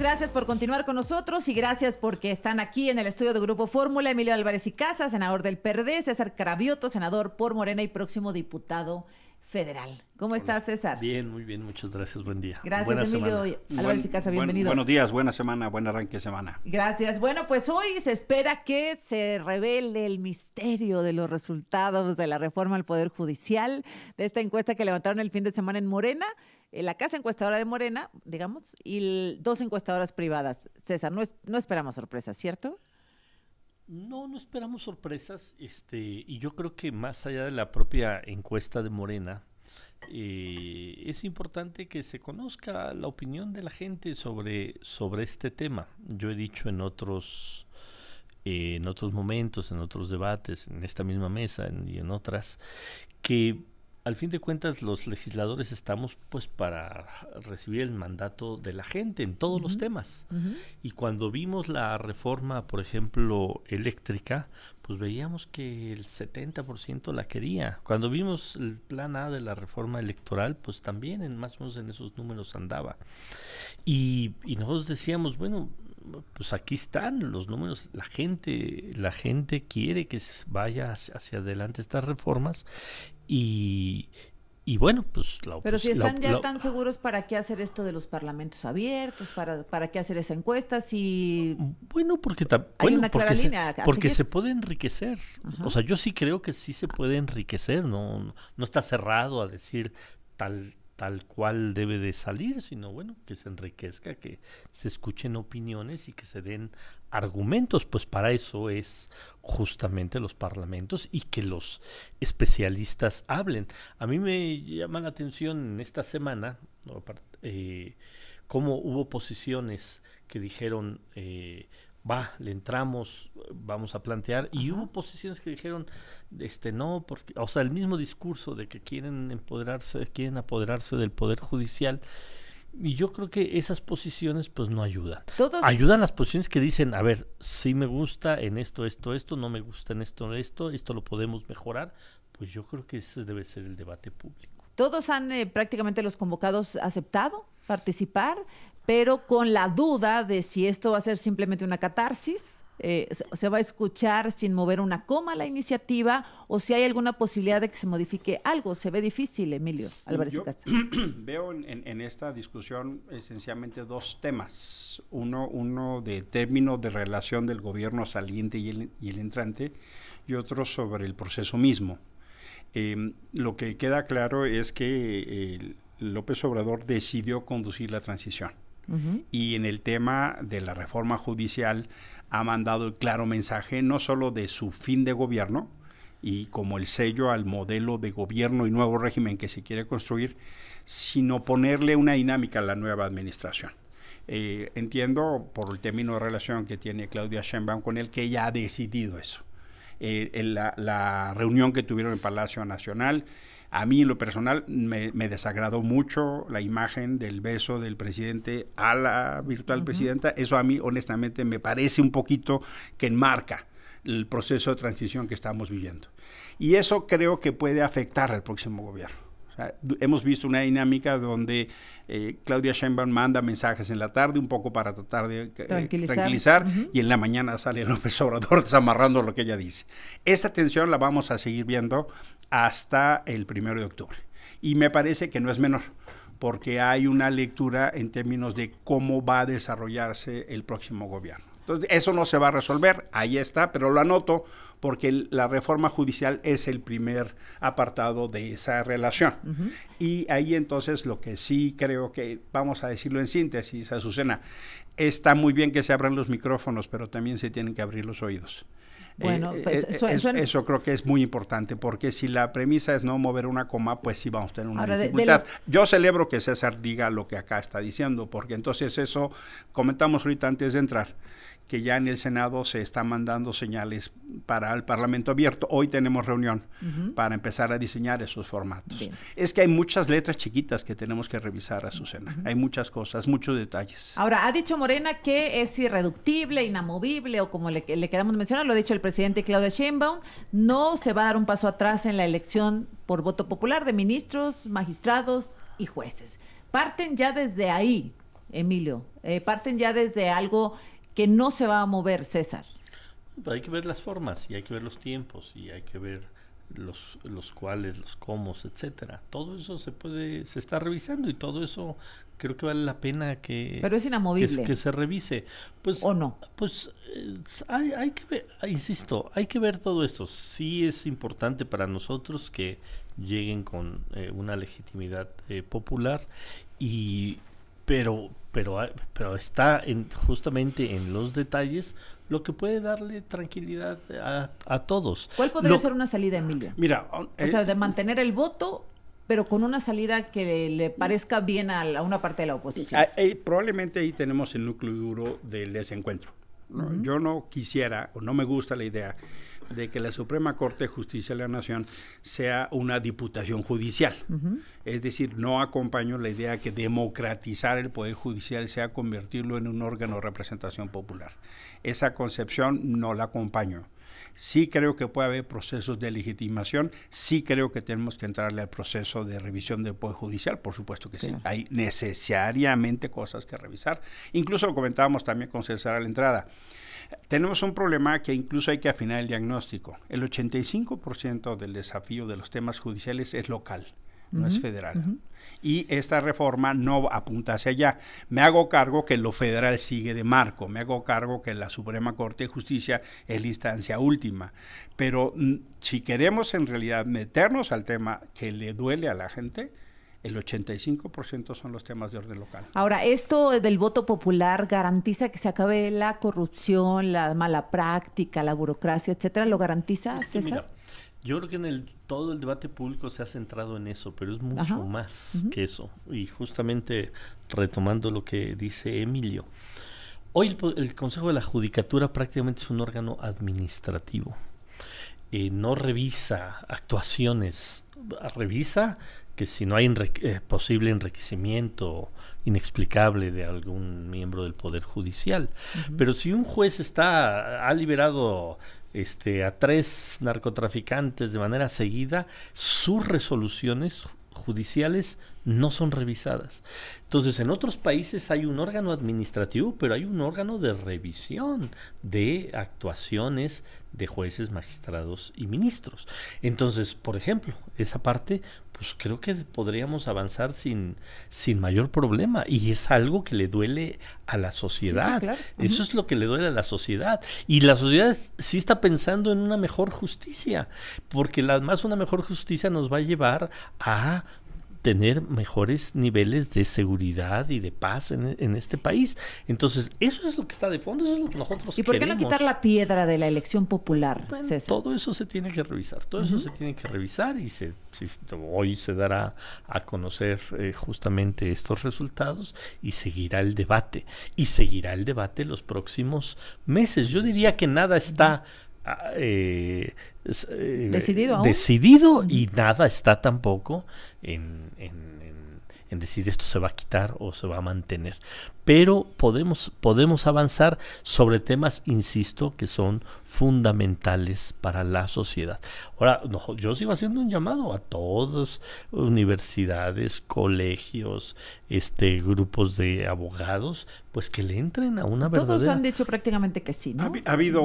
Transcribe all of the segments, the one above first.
gracias por continuar con nosotros y gracias porque están aquí en el estudio de Grupo Fórmula. Emilio Álvarez y Casa, senador del PRD, César Cravioto, senador por Morena y próximo diputado federal. ¿Cómo estás, César? Bien, muy bien, muchas gracias, buen día. Gracias, buena Emilio Álvarez y Casa, bienvenido. Buenos días, buena semana, buen arranque de semana. Gracias. Bueno, pues hoy se espera que se revele el misterio de los resultados de la reforma al Poder Judicial, de esta encuesta que levantaron el fin de semana en Morena, la casa encuestadora de Morena, digamos, y dos encuestadoras privadas. César, no esperamos sorpresas, ¿cierto? No esperamos sorpresas, y yo creo que más allá de la propia encuesta de Morena, es importante que se conozca la opinión de la gente sobre este tema. Yo he dicho en otros momentos, en otros debates, en esta misma mesa y en otras, que al fin de cuentas los legisladores estamos pues para recibir el mandato de la gente en todos los temas. Y cuando vimos la reforma, por ejemplo, eléctrica, pues veíamos que el 70% la quería. Cuando vimos el plan A de la reforma electoral, pues también más o menos en esos números andaba. Y nosotros decíamos, bueno, pues aquí están los números, la gente quiere que vaya hacia adelante estas reformas y bueno, pues Pero si están tan seguros, ¿para qué hacer esto de los parlamentos abiertos? ¿Para qué hacer esa encuesta? Bueno, porque se puede enriquecer. Ajá. O sea, yo sí creo que sí se puede enriquecer, no está cerrado a decir tal cual debe de salir, sino bueno, que se enriquezca, que se escuchen opiniones y que se den argumentos, pues para eso es justamente los parlamentos y que los especialistas hablen. A mí me llama la atención en esta semana cómo hubo posiciones que dijeron le entramos, vamos a plantear, y hubo posiciones que dijeron no, porque, o sea, el mismo discurso de que quieren apoderarse del Poder Judicial, y yo creo que esas posiciones pues no ayudan. Ayudan las posiciones que dicen, a ver, sí me gusta en esto, no me gusta en esto lo podemos mejorar. Pues yo creo que ese debe ser el debate público. Todos han prácticamente los convocados aceptado participar, pero con la duda de si esto va a ser simplemente una catarsis, se va a escuchar sin mover una coma la iniciativa, o si hay alguna posibilidad de que se modifique algo. Se ve difícil, Emilio Álvarez y Casa. Veo en esta discusión esencialmente dos temas. Uno de términos de relación del gobierno saliente y el entrante, y otro sobre el proceso mismo. Lo que queda claro es que López Obrador decidió conducir la transición. Y en el tema de la reforma judicial ha mandado el claro mensaje no solo de su fin de gobierno y como el sello al modelo de gobierno y nuevo régimen que se quiere construir, sino ponerle una dinámica a la nueva administración. Entiendo por el término de relación que tiene Claudia Sheinbaum con él que ella ha decidido eso. La reunión que tuvieron en Palacio Nacional, a mí en lo personal me desagradó mucho la imagen del beso del presidente a la virtual presidenta. Eso a mí honestamente me parece un poquito que enmarca el proceso de transición que estamos viviendo. Y eso creo que puede afectar al próximo gobierno. O sea, hemos visto una dinámica donde Claudia Sheinbaum manda mensajes en la tarde un poco para tratar de tranquilizar y en la mañana sale López Obrador desamarrando lo que ella dice. Esa tensión la vamos a seguir viendo hasta el 1 de octubre. Y me parece que no es menor, porque hay una lectura en términos de cómo va a desarrollarse el próximo gobierno. Entonces, eso no se va a resolver, ahí está, pero lo anoto porque la reforma judicial es el primer apartado de esa relación. Y ahí entonces lo que sí creo que, vamos a decirlo en síntesis, Azucena, está muy bien que se abran los micrófonos, pero también se tienen que abrir los oídos. Bueno, pues, eso creo que es muy importante, porque si la premisa es no mover una coma, pues sí vamos a tener una dificultad. Yo celebro que César diga lo que acá está diciendo, porque entonces eso, comentamos ahorita antes de entrar, que ya en el Senado se están mandando señales para el Parlamento abierto. Hoy tenemos reunión para empezar a diseñar esos formatos. Bien. Es que hay muchas letras chiquitas que tenemos que revisar, Azucena. Hay muchas cosas, muchos detalles. Ahora, ha dicho Morena que es irreductible, inamovible, o como le queramos mencionar, lo ha dicho el presidente Claudia Sheinbaum, no se va a dar un paso atrás en la elección por voto popular de ministros, magistrados y jueces. Parten ya desde ahí Emilio? Parten ya desde algo que no se va a mover, César. Pero hay que ver las formas y hay que ver los tiempos y hay que ver los cuáles, los cómo, etcétera. Todo eso se está revisando y todo eso creo que vale la pena pero es inamovible que se revise. Pues, ¿o no? Pues hay que ver, insisto, hay que ver todo esto. Sí es importante para nosotros que lleguen con una legitimidad popular pero está justamente en los detalles lo que puede darle tranquilidad a todos. ¿Cuál podría ser una salida, Emilio? Mira, o sea, de mantener el voto, pero con una salida que le parezca bien a una parte de la oposición. Probablemente ahí tenemos el núcleo duro del desencuentro. ¿No? Yo no quisiera, o no me gusta la idea de que la Suprema Corte de Justicia de la Nación sea una diputación judicial. Es decir, no acompaño la idea que democratizar el Poder Judicial sea convertirlo en un órgano de representación popular. Esa concepción no la acompaño. Sí creo que puede haber procesos de legitimación, sí creo que tenemos que entrarle al proceso de revisión del Poder Judicial, por supuesto que sí. Hay necesariamente cosas que revisar. Incluso lo comentábamos también con César a la entrada. Tenemos un problema que incluso hay que afinar el diagnóstico. El 85% del desafío de los temas judiciales es local, no es federal. Y esta reforma no apunta hacia allá. Me hago cargo que lo federal sigue de marco, me hago cargo que la Suprema Corte de Justicia es la instancia última. Pero si queremos en realidad meternos al tema que le duele a la gente, el 85% son los temas de orden local. Ahora, ¿esto del voto popular garantiza que se acabe la corrupción, la mala práctica, la burocracia, etcétera? ¿Lo garantiza, César? Mira, yo creo que todo el debate público se ha centrado en eso, pero es mucho más que eso. Y justamente retomando lo que dice Emilio, hoy el Consejo de la Judicatura prácticamente es un órgano administrativo. No revisa actuaciones, revisa que si no hay posible enriquecimiento inexplicable de algún miembro del Poder Judicial. Pero si un juez ha liberado a 3 narcotraficantes de manera seguida, sus resoluciones judiciales no son revisadas. Entonces, en otros países hay un órgano administrativo, pero hay un órgano de revisión de actuaciones de jueces, magistrados y ministros. Entonces, por ejemplo, esa parte, pues creo que podríamos avanzar sin mayor problema, y es algo que le duele a la sociedad. Sí, claro. Eso es lo que le duele a la sociedad, y la sociedad sí está pensando en una mejor justicia, porque además una mejor justicia nos va a llevar a tener mejores niveles de seguridad y de paz en este país. Entonces, eso es lo que está de fondo, eso es lo que nosotros queremos. ¿Y por qué no quitar la piedra de la elección popular, bueno, César? Todo eso se tiene que revisar, eso se tiene que revisar, y hoy se dará a conocer justamente estos resultados, y seguirá el debate los próximos meses. Yo diría que nada está decidido y nada está tampoco en decir esto se va a quitar o se va a mantener, pero podemos avanzar sobre temas, insisto, que son fundamentales para la sociedad. Ahora, yo sigo haciendo un llamado a todas universidades, colegios, grupos de abogados, pues que le entren a una verdadera... Todos han dicho prácticamente que sí, ¿no? Ha habido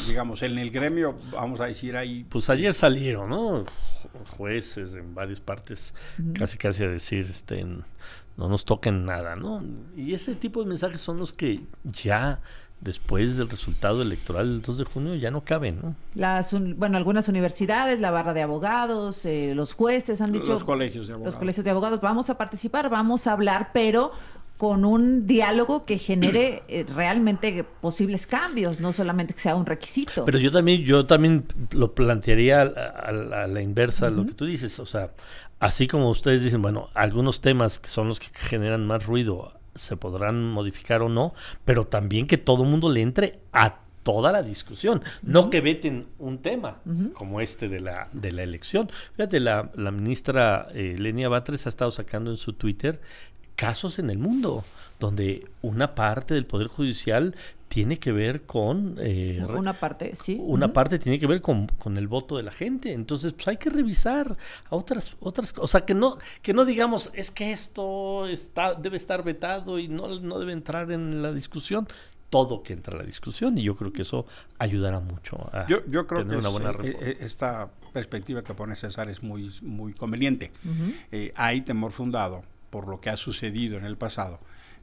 digamos, en el gremio, vamos a decir ahí... Pues ayer salieron, ¿no? Jueces en varias partes, casi a decir, no nos toquen nada, ¿no? Y ese tipo de mensajes son los que ya después del resultado electoral del 2 de junio ya no caben, ¿no? Algunas universidades, la barra de abogados, los jueces han dicho... Los colegios de abogados. Los colegios de abogados, vamos a participar, vamos a hablar, pero con un diálogo que genere realmente posibles cambios, no solamente que sea un requisito. Pero yo también lo plantearía a la inversa, lo que tú dices, o sea, así como ustedes dicen, bueno, algunos temas que son los que generan más ruido se podrán modificar o no, pero también que todo el mundo le entre a toda la discusión, no que veten un tema como de la elección. Fíjate, la ministra Lenia Batres ha estado sacando en su Twitter casos en el mundo donde una parte del Poder Judicial tiene que ver con... una parte, sí. Una parte tiene que ver con el voto de la gente. Entonces, pues hay que revisar a otras cosas. O sea, que no digamos, es que esto debe estar vetado y no debe entrar en la discusión. Todo que entra a la discusión, y yo creo que eso ayudará mucho a yo creo tener que una buena reforma. Esta perspectiva que pone César es muy, muy conveniente. Hay temor fundado por lo que ha sucedido en el pasado,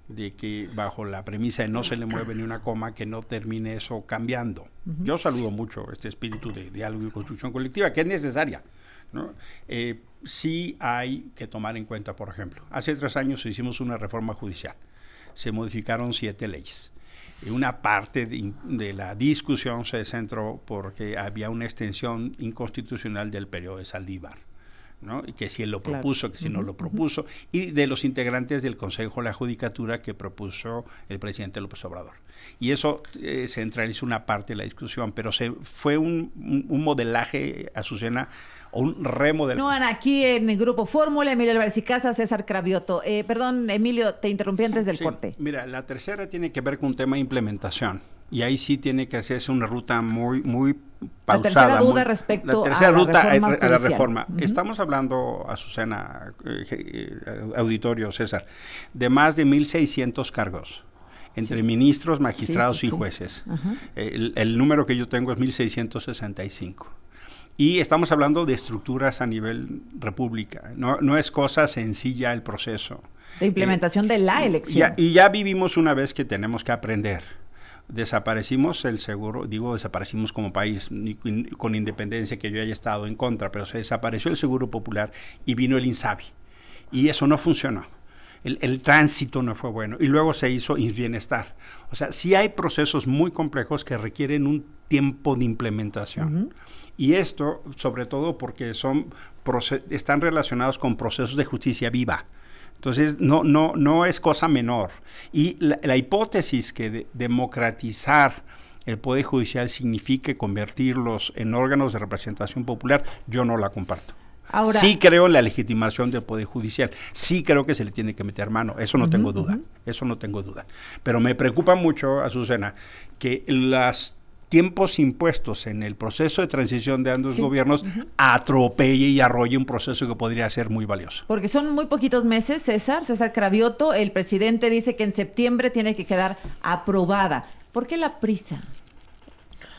de que bajo la premisa de no se le mueve ni una coma, que no termine eso cambiando. Yo saludo mucho este espíritu de diálogo y construcción colectiva, que es necesaria, ¿no? Sí hay que tomar en cuenta, por ejemplo, hace 3 años hicimos una reforma judicial, se modificaron 7 leyes. Una parte de la discusión se centró porque había una extensión inconstitucional del periodo de Saldívar, ¿no? Y que si él lo propuso, que si no lo propuso, y de los integrantes del Consejo de la Judicatura que propuso el presidente López Obrador. Y eso centralizó una parte de la discusión, pero fue un modelaje, Azucena, o un remodelaje. No, aquí en el Grupo Fórmula, Emilio Álvarez y Casa, César Cravioto. Perdón, Emilio, te interrumpí antes del corte. Mira, la tercera tiene que ver con un tema de implementación. Y ahí sí tiene que hacerse una ruta muy, muy pausada. La tercera duda respecto a la reforma. Estamos hablando, Azucena, auditorio, César, de más de 1,600 cargos entre ministros, magistrados y jueces. El número que yo tengo es 1,665. Y estamos hablando de estructuras a nivel república. No es cosa sencilla el proceso. De implementación de la elección. Y ya vivimos una vez que tenemos que aprender. Desaparecimos el seguro, desaparecimos como país, con independencia que yo haya estado en contra, pero se desapareció el Seguro Popular y vino el INSABI. Y eso no funcionó. El tránsito no fue bueno. Y luego se hizo Insbienestar. O sea, sí hay procesos muy complejos que requieren un tiempo de implementación. Y esto, sobre todo porque están relacionados con procesos de justicia viva. Entonces, no es cosa menor. Y la hipótesis que democratizar el Poder Judicial signifique convertirlos en órganos de representación popular, yo no la comparto. Ahora, sí creo en la legitimación del Poder Judicial, sí creo que se le tiene que meter mano, eso no tengo duda, eso no tengo duda. Pero me preocupa mucho, Azucena, que los tiempos impuestos en el proceso de transición de ambos gobiernos atropelle y arrolle un proceso que podría ser muy valioso. Porque son muy poquitos meses, César Cravioto, el presidente dice que en septiembre tiene que quedar aprobada. ¿Por qué la prisa?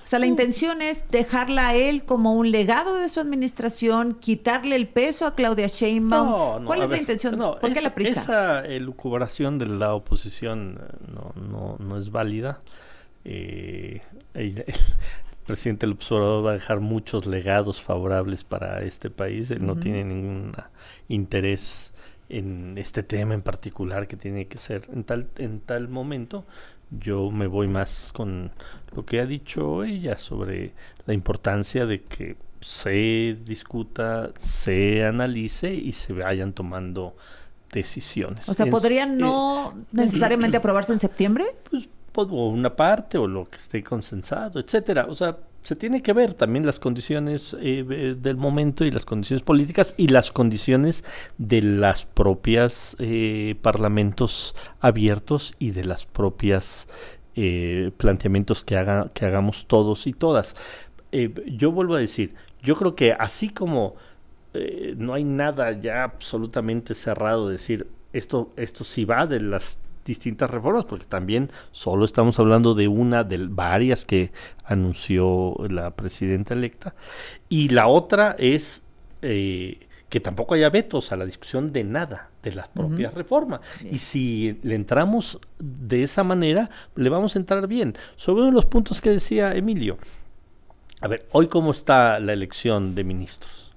O sea, la intención es dejarla a él como un legado de su administración, quitarle el peso a Claudia Sheinbaum. ¿Cuál es la intención? ¿Por qué la prisa? Esa elucubración de la oposición no es válida. El presidente López Obrador va a dejar muchos legados favorables para este país. Él no tiene ningún interés en este tema en particular que tiene que ser en tal momento. Yo me voy más con lo que ha dicho ella sobre la importancia de que se discuta, se analice y se vayan tomando decisiones. O sea, ¿podrían no necesariamente aprobarse en septiembre? Pues o una parte o lo que esté consensado, etcétera. O sea, se tiene que ver también las condiciones del momento y las condiciones políticas y las condiciones de las propias parlamentos abiertos y de las propias planteamientos que hagamos todos y todas. Yo vuelvo a decir, yo creo que así como no hay nada ya absolutamente cerrado, decir esto sí va de las distintas reformas, porque también solo estamos hablando de una de varias que anunció la presidenta electa, y la otra es que tampoco haya vetos a la discusión de nada de la propia reforma. Y si le entramos de esa manera, le vamos a entrar bien. Sobre uno de los puntos que decía Emilio, a ver, hoy cómo está la elección de ministros,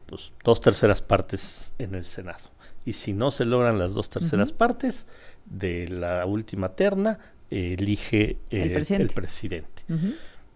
pues 2/3 partes en el Senado, y si no se logran las 2/3 partes de la última terna, elige el presidente.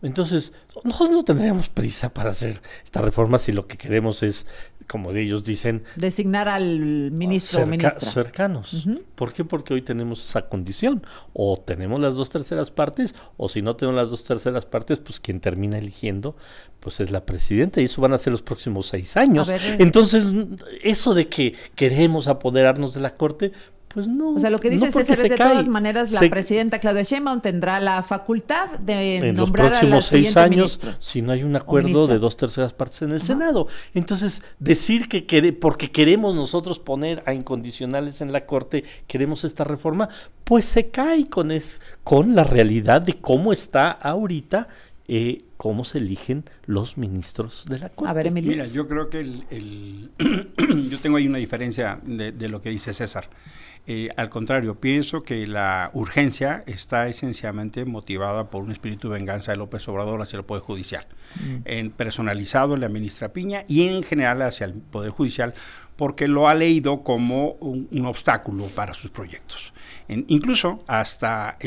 Entonces, nosotros no tendríamos prisa para hacer esta reforma si lo que queremos es, como ellos dicen, designar al ministro o ministra. Cercanos. ¿Por qué? Porque hoy tenemos esa condición. O tenemos las 2/3 partes, o si no tenemos las 2/3 partes, pues quien termina eligiendo pues es la presidenta, y eso van a ser los próximos 6 años. Entonces, eso de que queremos apoderarnos de la Corte, Pues no. O sea, lo que dice no porque César es de cae. todas maneras la presidenta Claudia Sheinbaum tendrá la facultad de en los nombrar próximos a la 6 siguiente años, ministra. si no hay un acuerdo de 2/3 partes en el Senado. Entonces, decir que porque queremos nosotros poner a incondicionales en la Corte, queremos esta reforma, pues se cae con la realidad de cómo está ahorita, cómo se eligen los ministros de la Corte. A ver, Emilio. Mira, yo creo que yo tengo ahí una diferencia de lo que dice César. Al contrario, pienso que la urgencia está esencialmente motivada por un espíritu de venganza de López Obrador hacia el Poder Judicial, personalizado en la ministra Piña y en general hacia el Poder Judicial, porque lo ha leído como un obstáculo para sus proyectos. Incluso hasta,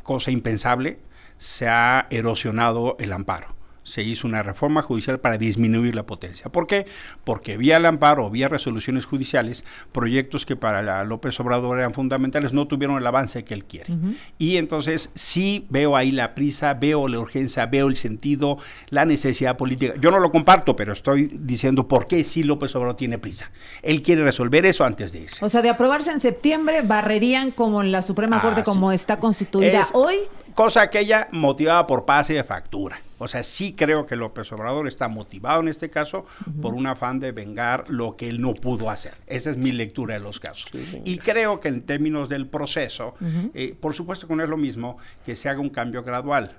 cosa impensable, se ha erosionado el amparo. Se hizo una reforma judicial para disminuir la potencia. ¿Por qué? Porque vía el amparo, vía resoluciones judiciales, proyectos que para López Obrador eran fundamentales no tuvieron el avance que él quiere. Y entonces sí veo ahí la prisa, veo la urgencia, veo el sentido, la necesidad política. Yo no lo comparto, pero estoy diciendo por qué sí López Obrador tiene prisa. Él quiere resolver eso antes de irse. O sea, de aprobarse en septiembre, barrerían como en la Suprema Corte, como está constituida hoy. Cosa aquella motivada por pase de factura. O sea, sí creo que López Obrador está motivado en este caso por un afán de vengar lo que él no pudo hacer. Esa es mi lectura de los casos. Y creo que en términos del proceso, por supuesto que no es lo mismo que se haga un cambio gradual.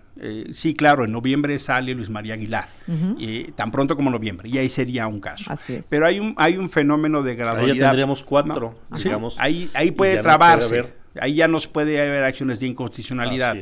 Sí, claro, en noviembre sale Luis María Aguilar, tan pronto como noviembre, y ahí sería un caso. Así es. Pero hay un fenómeno de gradualidad. Ahí ya tendríamos 4, ¿no? digamos. Sí, ahí puede trabarse. Ahí ya nos puede haber acciones de inconstitucionalidad,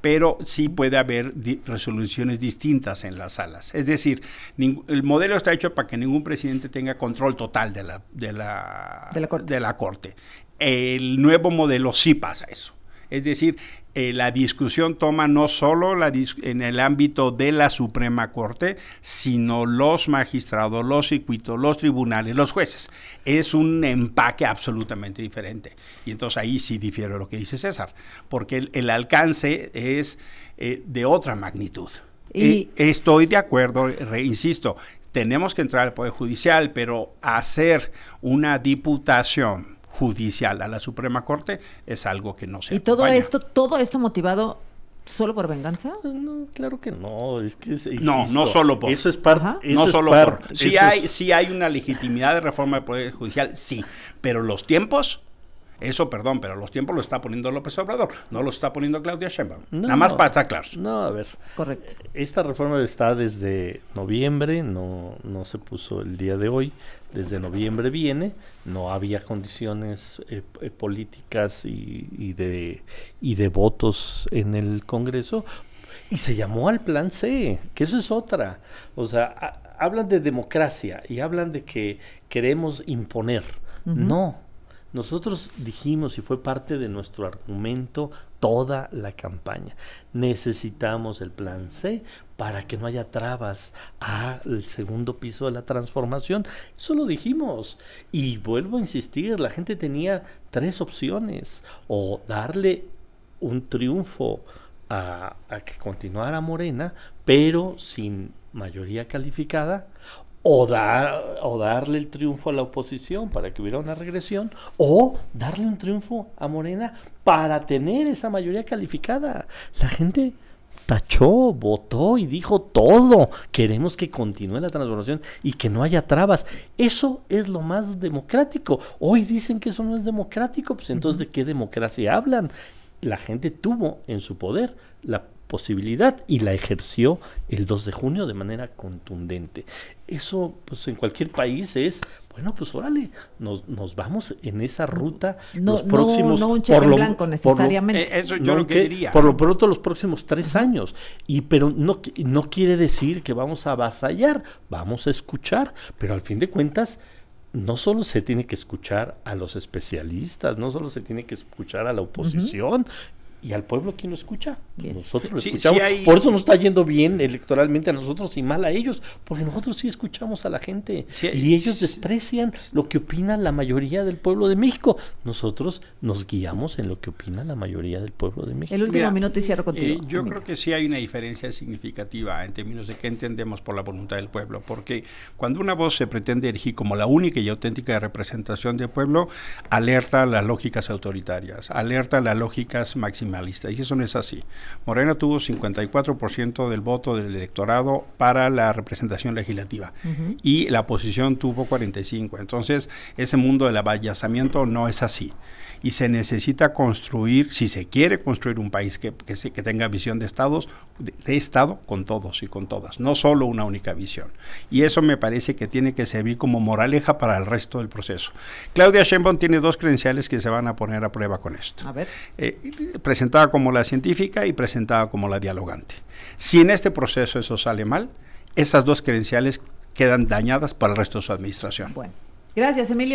pero sí puede haber resoluciones distintas en las salas. Es decir, el modelo está hecho para que ningún presidente tenga control total de la Corte. El nuevo modelo sí pasa eso. Es decir, la discusión toma no solo en el ámbito de la Suprema Corte, sino los magistrados, los circuitos, los tribunales, los jueces. Es un empaque absolutamente diferente. Y entonces ahí sí difiero de lo que dice César, porque el alcance es de otra magnitud. Estoy de acuerdo, insisto, tenemos que entrar al Poder Judicial, pero hacer una diputación judicial a la Suprema Corte es algo que no se acompaña. ¿Y todo esto motivado solo por venganza? No, claro que no, es que no solo por. Eso es parte. No solo por. Sí hay una legitimidad de reforma del Poder Judicial, sí, pero los tiempos, pero los tiempos lo está poniendo López Obrador, no lo está poniendo Claudia Sheinbaum. Nada más para estar claros. No, a ver. Correcto. Esta reforma está desde noviembre, no se puso el día de hoy. Desde noviembre viene, no había condiciones políticas y de votos en el Congreso, y se llamó al Plan C, que eso es otra. O sea, hablan de democracia y hablan de que queremos imponer. No. Nosotros dijimos, y fue parte de nuestro argumento toda la campaña, necesitamos el Plan C para que no haya trabas al segundo piso de la transformación. Eso lo dijimos. Y vuelvo a insistir, la gente tenía 3 opciones: o darle un triunfo a que continuara Morena, pero sin mayoría calificada, o darle el triunfo a la oposición para que hubiera una regresión, o darle un triunfo a Morena para tener esa mayoría calificada. La gente tachó, votó y dijo todo. Queremos que continúe la transformación y que no haya trabas. Eso es lo más democrático. Hoy dicen que eso no es democrático, pues entonces ¿de qué democracia hablan? La gente tuvo en su poder la posibilidad y la ejerció el 2 de junio de manera contundente. Eso, pues en cualquier país es, bueno, pues órale, nos vamos en esa ruta los próximos... No un cheque en blanco necesariamente. Eso yo lo que diría. Por lo pronto los próximos 3 años. Pero no quiere decir que vamos a avasallar, vamos a escuchar, pero al fin de cuentas no solo se tiene que escuchar a los especialistas, no solo se tiene que escuchar a la oposición, ¿Y al pueblo quién lo escucha? Bien. Nosotros lo Sí, escuchamos. sí hay... Por eso nos está yendo bien electoralmente a nosotros y mal a ellos, porque nosotros sí escuchamos a la gente. Sí, y ellos desprecian lo que opina la mayoría del pueblo de México. Nosotros nos guiamos en lo que opina la mayoría del pueblo de México. El último minuto y cierro contigo. Yo amigo. creo que sí hay una diferencia significativa en términos de qué entendemos por la voluntad del pueblo, porque cuando una voz se pretende erigir como la única y auténtica representación del pueblo, alerta a las lógicas autoritarias, alerta a las lógicas maximalistas, y eso no es así. Morena tuvo 54% del voto del electorado para la representación legislativa y la oposición tuvo 45%. Entonces, ese mundo del avallazamiento no es así. Y se necesita construir, si se quiere construir un país que tenga visión de estados, de Estado con todos y con todas, no solo una única visión. Y eso me parece que tiene que servir como moraleja para el resto del proceso. Claudia Sheinbaum tiene 2 credenciales que se van a poner a prueba con esto. A ver. Presentada como la científica y presentada como la dialogante. Si en este proceso eso sale mal, esas 2 credenciales quedan dañadas para el resto de su administración. Bueno, gracias, Emilio.